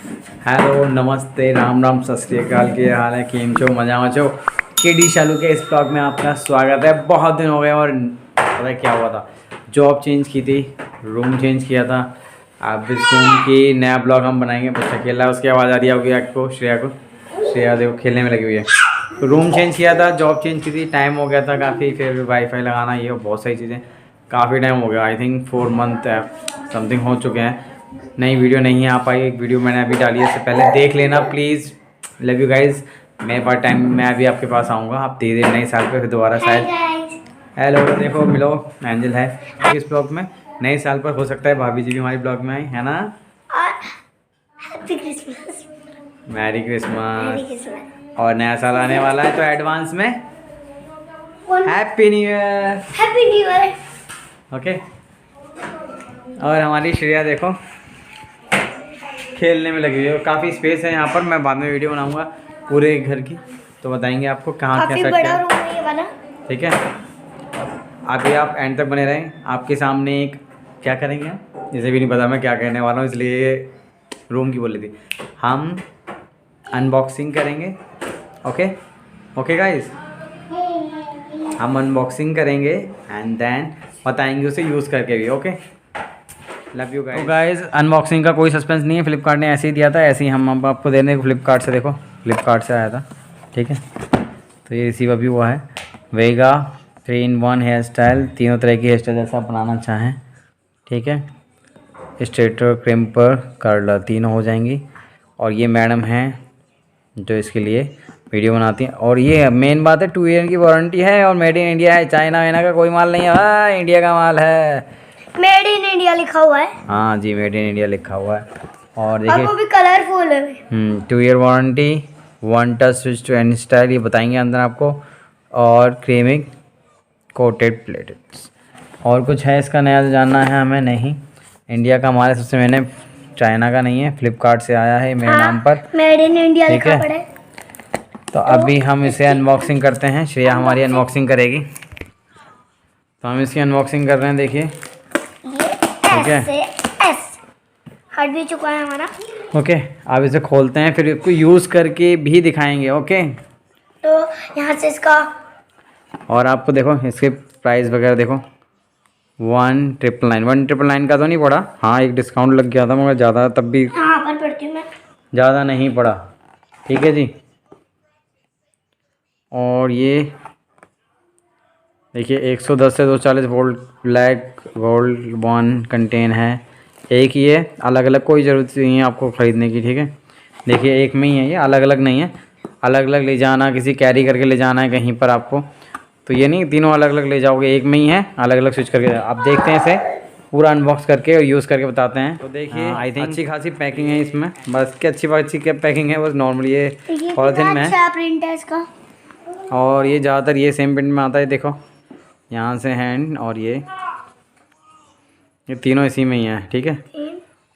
Hello नमस्ते राम राम सत श्री अकाल। के हाल है केम छो मजा मचो केडी शालू के इस ब्लॉग में आपका स्वागत है। बहुत दिन हो गए और पता है क्या हुआ था, जॉब चेंज की थी, रूम चेंज किया था। अब इस रूम की नया ब्लॉग हम बनाएंगे। बच्चा खेल रहा है, उसकी आवाज़ आ रही होगी आपको। श्रेया देखो खेलने में लगी हुई है। तो रूम चेंज किया था, जॉब चेंज की थी, टाइम हो गया था काफ़ी। फिर वाईफाई लगाना, ये बहुत सारी चीज़ें, काफ़ी टाइम हो गया। आई थिंक 4 मंथ समथिंग हो चुके हैं। नई वीडियो नहीं आ पाई। एक वीडियो मैंने अभी डाली है, इससे पहले देख लेना प्लीज़। Love you guys. मैं पार्ट टाइम मैं अभी आपके पास आऊँगा। आप धीरे नए साल पे फिर दोबारा शायद। हेलो देखो मिलो, एंजल है इस ब्लॉग में। नए साल पर हो सकता है भाभी जी भी हमारी ब्लॉग में आई है ना। Happy Christmas. Merry Christmas. और नया साल आने वाला है तो एडवांस में happy new year. Happy new year. Okay. और हमारी श्रेया देखो खेलने में लगी हुई है। काफ़ी स्पेस है यहाँ पर। मैं बाद में वीडियो बनाऊंगा पूरे घर की, तो बताएंगे आपको कहाँ काफी कैसा बड़ा क्या। रूम है ये वाला। ठीक है, अभी आप एंड तक बने रहें। आपके सामने एक क्या करेंगे हम, इसे भी नहीं पता मैं क्या कहने वाला हूँ, इसलिए रूम की बोली थी। हम अनबॉक्सिंग करेंगे। ओके ओके गाइस, हम अनबॉक्सिंग करेंगे एंड देन बताएंगे उसे यूज़ करके भी। Okay, love you guys. तो गाइस अनबॉक्सिंग का कोई सस्पेंस नहीं है, फ्लिपकार्ट ने ऐसे ही दिया था, ऐसे ही हम अब आपको देने को फ्लिपकार्ट से। देखो फ्लिपकार्ट से आया था। ठीक है, तो ये रिसीव अभी हुआ है। वेगा 3-in-1 हेयर स्टाइल, तीनों तरह की हेयर स्टाइल जैसा आप बनाना चाहें। ठीक है, स्ट्रेटर, क्रिम्पर, कर्लर तीनों हो जाएंगी। और ये मैडम हैं जो इसके लिए वीडियो बनाती हैं। और ये मेन बात है 2 ईयर की वारंटी है और मेड इन इंडिया है। चाइना वाइना का कोई माल नहीं है, हाँ इंडिया का माल है। मेड इन इंडिया लिखा हुआ है। हाँ जी, मेड इन इंडिया लिखा हुआ है। और और देखिए वो भी कलरफुल है। 2 year warranty, 1 touch switch to any style, ये बताएंगे अंदर आपको। और क्रीमिंग कोटेड प्लेटेड। और कुछ है इसका नया जो जानना है हमें? नहीं, इंडिया का माल है सबसे। मैंने चाइना का नहीं है, फ्लिपकार्ट से आया है मेरे नाम पर। मेड इन इंडिया ठीक लिखा है, पड़ा है। तो अभी हम इसे अनबॉक्सिंग करते हैं। श्रेया हमारी अनबॉक्सिंग करेगी, तो हम इसकी अनबॉक्सिंग कर रहे हैं। देखिए ठीक है, ऐसे एस हट भी चुका है हमारा। ओके। अब इसे खोलते हैं, फिर इसको यूज़ करके भी दिखाएंगे। ओके, तो यहाँ से इसका और आपको देखो इसके प्राइस वगैरह देखो। 1,999 का तो नहीं पड़ा। हाँ एक डिस्काउंट लग गया था, मगर ज़्यादा तब भी यहाँ पर पढ़ती हूँ मैं। ज़्यादा नहीं पड़ा। ठीक है जी। और ये देखिए 110 से 240 वोल्ट ब्लैक गोल्ड बॉन कंटेन है। एक ही है, अलग अलग कोई ज़रूरत नहीं है आपको ख़रीदने की। ठीक है, देखिए एक में ही है ये, अलग अलग नहीं है। अलग अलग ले जाना, किसी कैरी करके ले जाना है कहीं पर आपको, तो ये नहीं तीनों अलग अलग ले जाओगे, एक में ही है, अलग अलग स्विच करके। आप देखते हैं इसे पूरा अनबॉक्स करके और यूज़ करके बताते हैं। तो देखिए आई थिंक अच्छी खासी पैकिंग है इसमें। बस की अच्छी क्या पैकिंग है, बस नॉर्मली ये पॉलीथिन में है। अच्छा प्रिंट है इसका। और ये ज़्यादातर ये सेम प्रिंट में आता है। देखो यहाँ से हैंड, और ये तीनों इसी में ही है। ठीक है,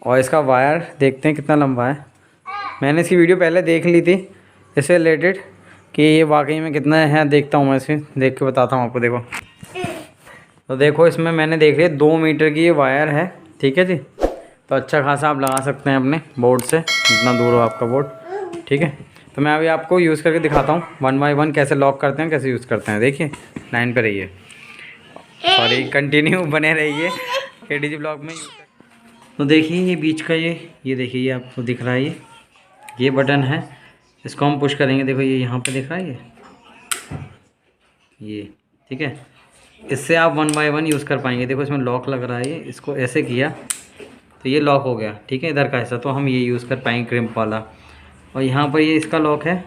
और इसका वायर देखते हैं कितना लंबा है। मैंने इसकी वीडियो पहले देख ली थी इससे रिलेटेड कि ये वाकई में कितना है। देखता हूँ मैं इसे, देख के बताता हूँ आपको। देखो तो देखो इसमें मैंने देख लिया 2 मीटर की ये वायर है। ठीक है जी, तो अच्छा खासा आप लगा सकते हैं अपने बोर्ड से, जितना दूर हो आपका बोर्ड। ठीक है, तो मैं अभी आपको यूज़ करके दिखाता हूँ 1 बाय 1 कैसे लॉक करते हैं, कैसे यूज़ करते हैं। देखिए लाइन पे रहिए, सॉरी कंटिन्यू बने रहिए केडीजी ब्लॉग में। तो देखिए ये बीच का ये देखिए, ये आपको दिख रहा है, ये बटन है। इसको हम पुश करेंगे। देखो ये यहाँ पे दिख रहा है ये। ठीक है, इससे आप 1 बाय 1 यूज़ कर पाएंगे। देखो इसमें लॉक लग रहा है, ये इसको ऐसे किया तो ये लॉक हो गया। ठीक है, इधर का हिस्सा तो हम ये यूज़ कर पाएंगे क्रिम्प वाला। और यहाँ पर ये इसका लॉक है,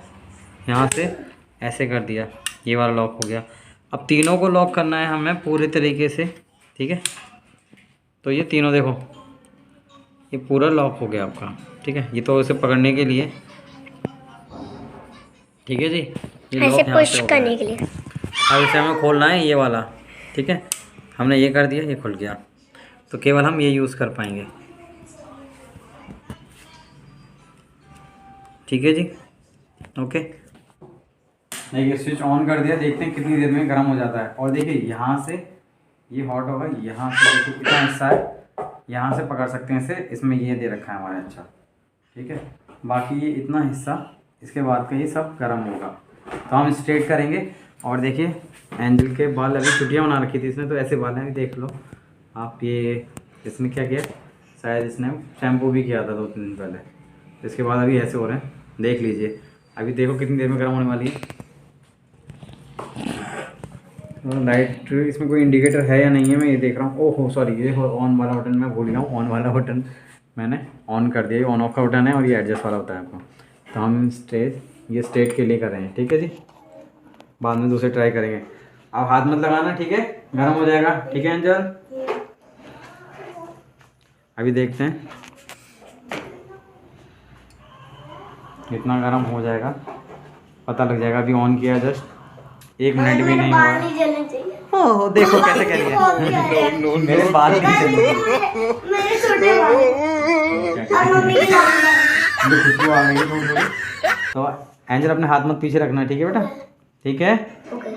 यहाँ से ऐसे कर दिया, ये वाला लॉक हो गया। अब तीनों को लॉक करना है हमें पूरे तरीके से। ठीक है, तो ये तीनों देखो ये पूरा लॉक हो गया आपका। ठीक है, ये तो इसे पकड़ने के लिए। ठीक है जी, ये ऐसे लॉक यहाँ पुश पे हो करने गया। के लिए। अब इसे हमें खोलना है ये वाला। ठीक है, हमने ये कर दिया, ये खुल गया, तो केवल हम ये यूज़ कर पाएंगे। ठीक है जी, ओके। देखिए स्विच ऑन कर दिया, देखते हैं कितनी देर में गर्म हो जाता है। और देखिए यहाँ से ये हॉट होगा, यहाँ से देखिए कितना हिस्सा है, यहाँ से पकड़ सकते हैं इसे। इसमें ये दे रखा है हमारे। अच्छा ठीक है। बाकी ये इतना हिस्सा इसके बाद का ये सब गर्म होगा, तो हम स्ट्रेट करेंगे। और देखिए एंजल के बाल अभी छुट्टियाँ बना रखी थी इसने, तो ऐसे बाल हैं, देख लो आप। ये इसने क्या किया, शायद इसने शैम्पू भी किया था 2-3 दिन पहले, तो इसके बाद अभी ऐसे हो रहे हैं, देख लीजिए। अभी देखो कितनी देर में गर्म होने वाली है। तो लाइट इसमें कोई इंडिकेटर है या नहीं है, मैं ये देख रहा हूँ। ओहो सॉरी, ये ऑन वाला बटन मैं भूल गया हूँ। ऑन वाला बटन मैंने ऑन कर दिया, ये ऑन ऑफ का बटन है और ये एडजस्ट वाला होता है आपको। तो हम ये स्ट्रेट के लिए कर रहे हैं, ठीक है जी। बाद में दूसरे ट्राई करेंगे। आप हाथ मत लगाना, ठीक है, गर्म हो जाएगा, ठीक है एंजल। अभी देखते हैं कितना गर्म हो जाएगा, पता लग जाएगा। अभी ऑन किया जस्ट 1 मिनट भी नहीं हुआ। बाल नहीं जलने चाहिए। ओह देखो कैसे कह रही है, मेरे बाल नहीं जलेंगे। मेरे छोटे बाल और मम्मी के बाल। मुझे खुशबू आ गई थोड़ी। तो एंजल अपने हाथ मत पीछे रखना, ठीक है बेटा, ठीक है। ओके।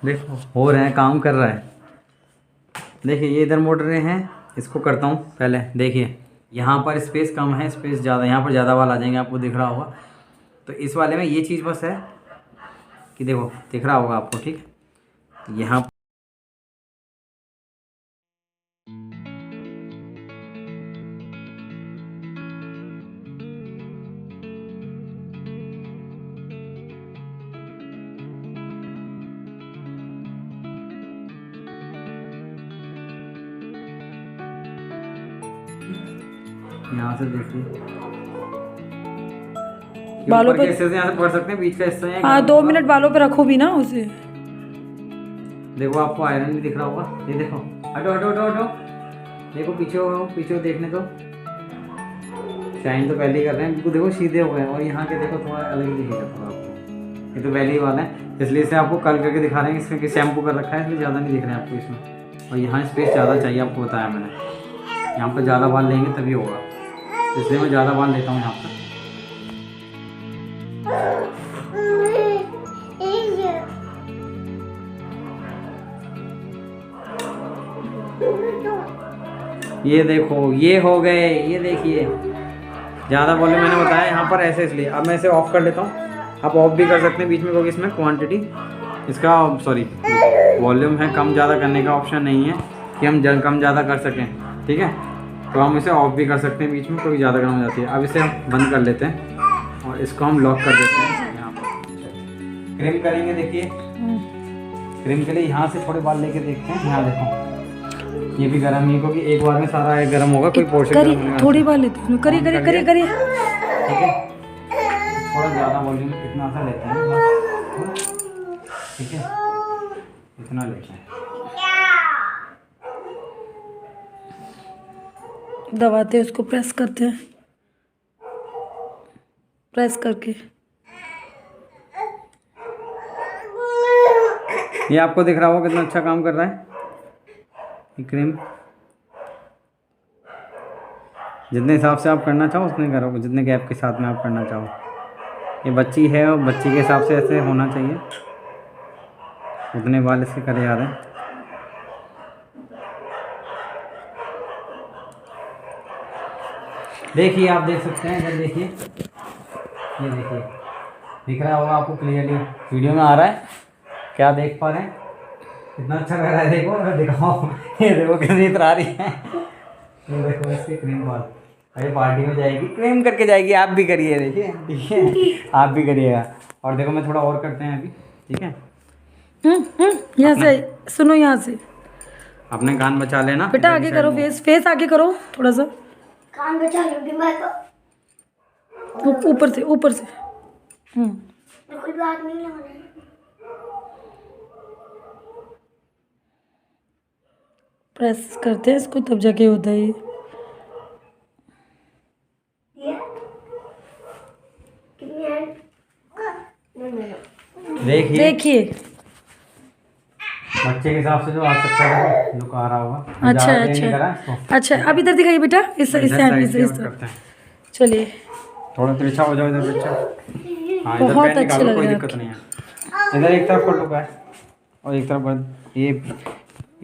देखो हो रहे हैं, काम कर रहा है। देखिए ये इधर मोड़ रहे हैं, इसको करता हूँ पहले। देखिए यहाँ पर स्पेस कम है, स्पेस ज़्यादा, यहाँ पर ज़्यादा बाल आ जाएंगे, आपको दिख रहा होगा। तो इस वाले में ये चीज़ बस है कि देखो दिख रहा होगा आपको, ठीक है। यहाँ से देखिए बालों पे हिस्से से यहाँ से पढ़ सकते हैं, बीच का हिस्सा है। हाँ 2 मिनट बालों पे रखो भी ना उसे। देखो आपको आयरन भी दिख रहा होगा, ये देखो। हटो हटो हटो हटो, देखो पीछे हो, पीछे हो, देखने दो। शाइन तो पहले ही कर रहे हैं, बिल्कुल देखो सीधे हो गए। और यहाँ के देखो थोड़ा अलग ही दिखेगा थोड़ा आपको। ये तो पहले ही वाला है, इसलिए इसे आपको कल करके दिखा रहे हैं। इसमें शैम्पू कर रखा है, इसलिए ज़्यादा नहीं दिख रहे हैं आपको इसमें। और यहाँ स्पेस ज़्यादा चाहिए, आपको बताया मैंने। यहाँ पर ज़्यादा बाल लेंगे तभी होगा, इसलिए मैं ज़्यादा बाल लेता हूँ यहाँ पर। ये देखो ये हो गए, ये देखिए ज़्यादा वॉल्यूम मैंने बताया यहाँ पर ऐसे, इसलिए। अब मैं इसे ऑफ़ कर लेता हूँ। आप ऑफ भी कर सकते हैं बीच में, क्योंकि इसमें क्वांटिटी इसका सॉरी वॉल्यूम है, कम ज़्यादा करने का ऑप्शन नहीं है कि हम कम ज़्यादा कर सकें, ठीक है। तो हम इसे ऑफ भी कर सकते हैं बीच में, क्योंकि ज़्यादा गर्म हो जाती है। अब इसे हम बंद कर लेते हैं और इसको हम लॉक कर देते हैं यहाँ पर। क्रीम करेंगे, देखिए क्रीम के लिए यहाँ से थोड़े बाल लेके देखते हैं। यहाँ देखो ये भी गर्म नहीं, क्योंकि एक बार में सारा गर्म होगा, कोई पोर्शन थोड़ी बाल लेते हैं। करिए करिए करिए करिए, ठीक है। थोड़ा ज़्यादा वॉल्यूम इतना सा लेते हैं बस, ठीक है, इतना लेते हैं। दबाते हैं उसको, प्रेस करते हैं, प्रेस करके। ये आपको दिख रहा होगा कितना अच्छा काम कर रहा है ये क्रीम। जितने हिसाब से आप करना चाहो उतने करो, जितने गैप के साथ में आप करना चाहो। ये बच्ची है और बच्ची के हिसाब से ऐसे होना चाहिए, उतने बाल इसके करे जा रहे हैं। देखिए आप देख सकते हैं, इधर देखिए, ये देखिए दिख रहा होगा आपको क्लियरली, वीडियो में आ रहा है, क्या देख पा रहे हैं? कितना अच्छा लग रहा है, देखो अगर दिखाओ। ये देखो कितनी इतर आ रही है, ये देखो इसकी क्रीम बाल। अरे पार्टी में जाएगी, क्रीम करके जाएगी। आप भी करिए, देखिए ठीक है, आप भी करिएगा। और देखो मैं थोड़ा और करते हैं अभी, ठीक है। यहाँ से सुनो, यहाँ से अपने कान बचा लेना बेटा, आगे करो, फेस आगे करो थोड़ा सा। कान बचा लूंगी मैं तो। ऊपर से ऊपर से। कोई बात नहीं लग रही। प्रेस करते हैं इसको, तब जाके होता है ये। कितनी है? देखिए देखिए बच्चे के हिसाब से जो आ सकता है, लुक आ रहा होगा। अच्छा ज़्यादा देर नहीं अच्छा करा इसको। अच्छा, अब इधर दिखाइए बेटा, इस इधर साइड से इस करते हैं। चलिए, थोड़ा तिरछा हो जाओ, इधर तिरछा। हाँ इधर बहुत पैर अच्छे निकालो, लग कोई रहे हैं दिक्कत नहीं है। इधर एक तरफ कर लो पैर, और एक तरफ ये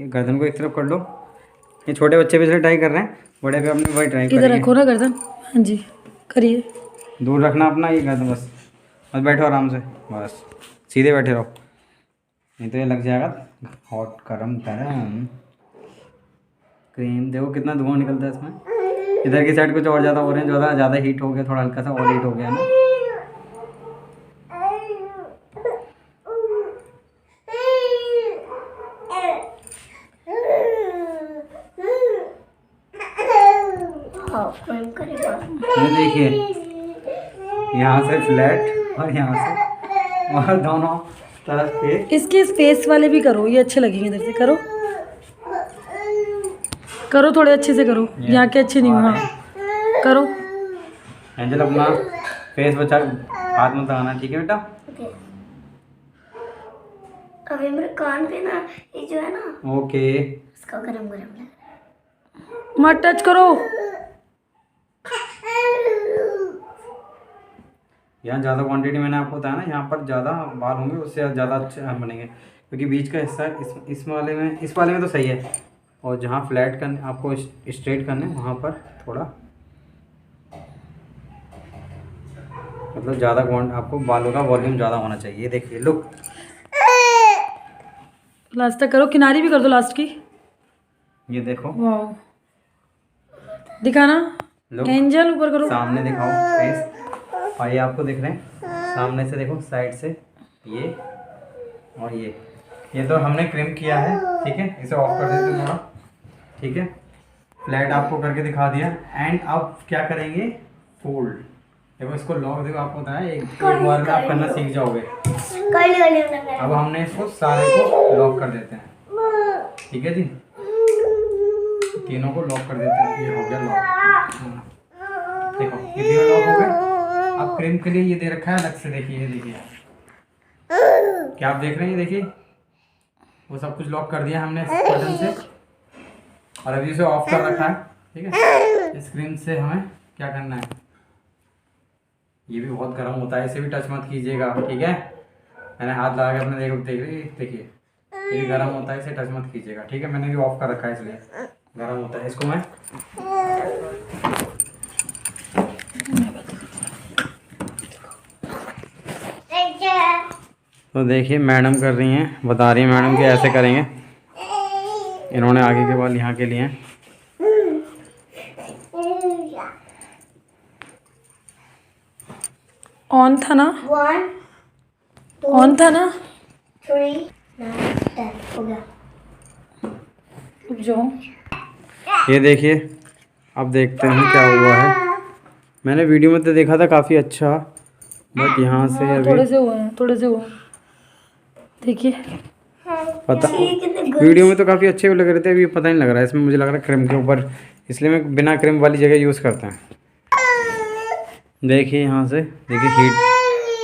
गर्दन को एक तरफ कर लो, ये छोटे बच्चे भी इसे ट्राई कर रहे हैं, बड़े भी अपने वही ट्राई इधर करेंगे। रखो ना गर्दन। हाँ जी करिए। दूर रखना अपना, ये कर दो बस। बस बैठो आराम से, बस सीधे बैठे रहो, नहीं तो ये लग जाएगा हॉट गरम गरम। क्रीम देखो कितना धुआं निकलता है इसमें। इधर की साइड कुछ और ज़्यादा ऑरेंज हो रहा है, ज़्यादा हीट हो गया, थोड़ा हल्का सा और हीट हो गया ना। ये देखिए यहाँ से फ्लैट और यहाँ से, और दोनों तरफ के। इसके फेस वाले भी करो, ये अच्छे लगेंगे। इधर से करो करो, थोड़े अच्छे से करो, यहाँ के अच्छे नहीं हुआ। हाँ करो। एंजल अपना फेस बचा, हाथ मत लगाना, ठीक है बेटा। अभी मेरे कान पे ना ये जो है ना, ओके। इसका गरम गरम लग रहा मत टच करो। यहाँ ज़्यादा क्वांटिटी मैंने आपको बताया ना, यहाँ पर ज़्यादा बाल होंगे, उससे ज़्यादा अच्छे बनेंगे, क्योंकि बीच का हिस्सा इस वाले में तो सही है, और जहाँ फ्लैट करने आपको स्ट्रेट करने वहाँ पर थोड़ा मतलब ज़्यादा आपको बालों का वॉल्यूम ज़्यादा होना चाहिए। देखिए लुक, लास्ट तक करो, किनारी भी कर दो लास्ट की। ये देखो, वाह दिखाना। लुक एंजल ऊपर करो। सामने दिखाओ फेस, और ये आपको दिख रहे हैं सामने से, देखो साइड से ये और ये तो हमने क्रिम किया है, ठीक है। इसे ऑफ कर देते हैं थोड़ा, ठीक है। फ्लैट आपको करके दिखा दिया। एंड अब क्या करेंगे, फोल्ड। देखो इसको लॉक, देखो आपको बताया एक बार में आप करना सीख जाओगे। है। अब हमने इसको सारे को लॉक कर देते हैं, ठीक है जी। तीनों को लॉक कर देते हैं, ये हो गया लॉक। देखो ये तीनों लॉक हो गए। अब क्रीम के लिए ये दे रखा है अलग से, देखिए ये देखिए, क्या आप देख रहे हैं, ये देखिए वो सब कुछ लॉक कर दिया हमने इस बटन से, और अभी इसे ऑफ कर रखा है, ठीक है। इस क्रीम से हमें क्या करना है, ये भी बहुत गर्म होता है, इसे भी टच मत कीजिएगा, ठीक है। मैंने हाथ लगा के अपने देखिए ये भी गर्म होता है, इसे टच मत कीजिएगा, ठीक है। मैंने भी ऑफ कर रखा है इसलिए गर्म होता है। इसको मैं तो देखिए मैडम कर रही हैं, बता रही हैं मैडम कि ऐसे करेंगे। इन्होंने आगे के बाल यहाँ के लिए हैं। ऑन था ना, 1 2 ऑन था ना। 3 9 10 हो गया। रुक जाओ। ये देखिए अब देखते हैं क्या हुआ है। मैंने वीडियो में तो देखा था काफ़ी अच्छा, बट यहाँ से हाँ, अभी थोड़े से हुए हैं, थोड़े से हुए हैं। देखिए पता, वीडियो में तो काफ़ी अच्छे भी लग रहे थे, अभी पता नहीं लग रहा है। इसमें मुझे लग रहा है क्रीम के ऊपर, इसलिए मैं बिना क्रीम वाली जगह यूज़ करता है। देखिए यहाँ से देखिए हीट,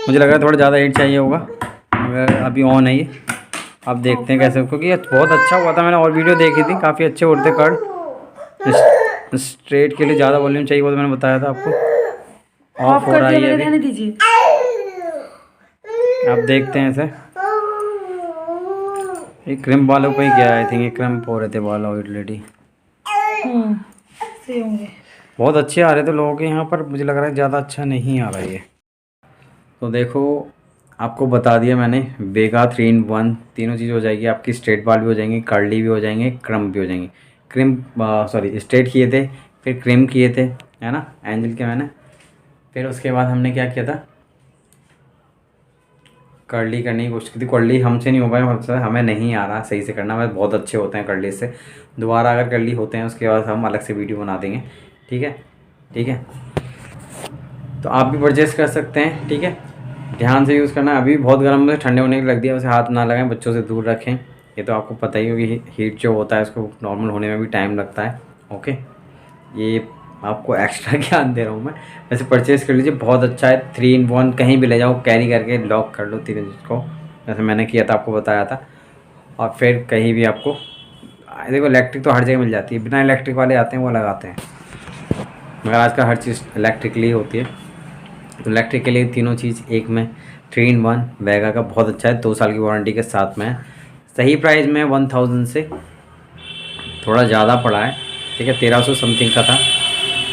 मुझे लग रहा है थोड़ा ज़्यादा हीट चाहिए होगा, मगर अभी ऑन है ये। अब देखते हैं कैसे, क्योंकि ये बहुत अच्छा हुआ था, मैंने और वीडियो देखी थी, काफ़ी अच्छे उड़ते कट। स्ट्रेट के लिए ज़्यादा वॉल्यूम चाहिए, वो तो मैंने बताया था आपको। ऑफ हो रहा है ये रहने अभी, दीजिए। अब देखते हैं इसे। ये क्रीम बालों पे ही गया, आई थिंक ये क्रीम हो रहे थे बाल ऑलरेडी। सही होंगे। बहुत अच्छे आ रहे थे लोगों के यहाँ पर, मुझे लग रहा है ज़्यादा अच्छा नहीं आ रहा है ये। तो देखो आपको बता दिया मैंने, बेगा 3 in 1 तीनों चीज़ हो जाएगी आपकी। स्ट्रेट बाल भी हो जाएंगे, कर्ली भी हो जाएंगे, क्रम भी हो जाएंगे। क्रीम स्ट्रेट किए थे, फिर क्रीम किए थे, है ना एंजल के मैंने। फिर उसके बाद हमने क्या किया था, कर्ली करने की कोशिश की थी। कर्ली हमसे नहीं हो पाया, हमें नहीं आ रहा सही से करना, हमें बहुत अच्छे होते हैं कर्ली से। दोबारा अगर कर्ली होते हैं उसके बाद हम अलग से वीडियो बना देंगे, ठीक है। ठीक है, तो आप भी परचेज़ कर सकते हैं, ठीक है। ध्यान से यूज़ करना। अभी बहुत गर्म है, ठंडे होने के लग दिया, उसे हाथ ना लगाएं, बच्चों से दूर रखें। ये तो आपको पता ही होगी, हीट जो होता है उसको नॉर्मल होने में भी टाइम लगता है। ओके, ये आपको एक्स्ट्रा ज्ञान दे रहा हूँ मैं। वैसे परचेज़ कर लीजिए, बहुत अच्छा है। 3 in 1 कहीं भी ले जाओ, कैरी करके लॉक कर लो तीनों चीज़ को, जैसे मैंने किया था, आपको बताया था। और फिर कहीं भी आपको देखो, इलेक्ट्रिक तो हर जगह मिल जाती है, बिना इलेक्ट्रिक वाले आते हैं वो लगाते हैं, मगर आजकल हर चीज़ इलेक्ट्रिकली होती है। तो इलेक्ट्रिक के लिए तीनों चीज़ एक में 3 in 1 वेगा का बहुत अच्छा है, 2 साल की वारंटी के साथ में। सही प्राइस में 1000 से थोड़ा ज़्यादा पड़ा है, ठीक है, 1300 समथिंग का था,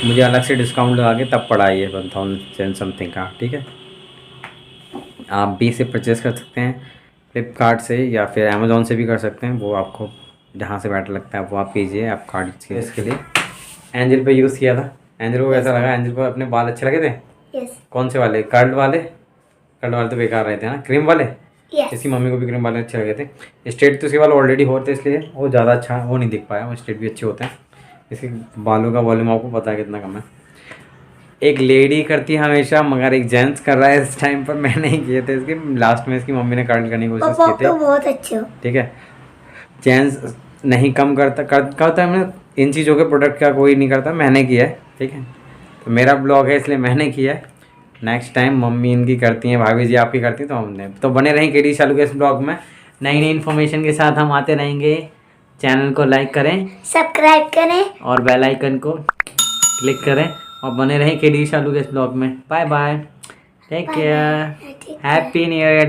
मुझे अलग से डिस्काउंट लगा के तब पड़ा है ये 1000 समथिंग का, ठीक है। आप भी इसे परचेज़ कर सकते हैं फ्लिपकार्ट से या फिर अमेज़ोन से भी कर सकते हैं, वो आपको जहाँ से बेटर लगता है वो आप कीजिए। आप कार्ड इसके लिए एंजल पे यूज़ किया था, एंजल को कैसा लगा? एंजल को अपने बाल अच्छे लगे थे? यस कौन से वाले? कर्ल वाले? कर्ल वाले तो बेकार रहे थे ना, क्रीम वाले? यस इसकी मम्मी को भी क्रीम वाले अच्छे लगे थे। स्ट्रेट तो इसके बाल ऑलरेडी होते इसलिए वो ज़्यादा अच्छा वो नहीं दिख पाया, वो स्ट्रेट भी अच्छे होते हैं। इसके बालों का वॉल्यूम आपको पता है कितना कम है। एक लेडी करती है हमेशा, मगर एक जेंट्स कर रहा है इस टाइम पर। मैं नहीं किए थे इसके, लास्ट में इसकी मम्मी ने कर्ल करने की कोशिश पापा की तो थी, बहुत अच्छे हो। ठीक है। जेंट्स नहीं कम करता है, मैंने इन चीज़ों के प्रोडक्ट का कोई नहीं करता, मैंने किया है, ठीक है। तो मेरा ब्लॉग है इसलिए मैंने किया है। नेक्स्ट टाइम मम्मी इनकी करती हैं, भाभी जी आपकी करती हैं, तो हमने तो बने रहें केडी चालू के इस ब्लॉग में। नई नई इन्फॉर्मेशन के साथ हम आते रहेंगे। चैनल को लाइक करें सब्सक्राइब करें और बेल आइकन को क्लिक करें और बने रहें केडी चालू के इस ब्लॉग में। Bye bye, take care, happy new year.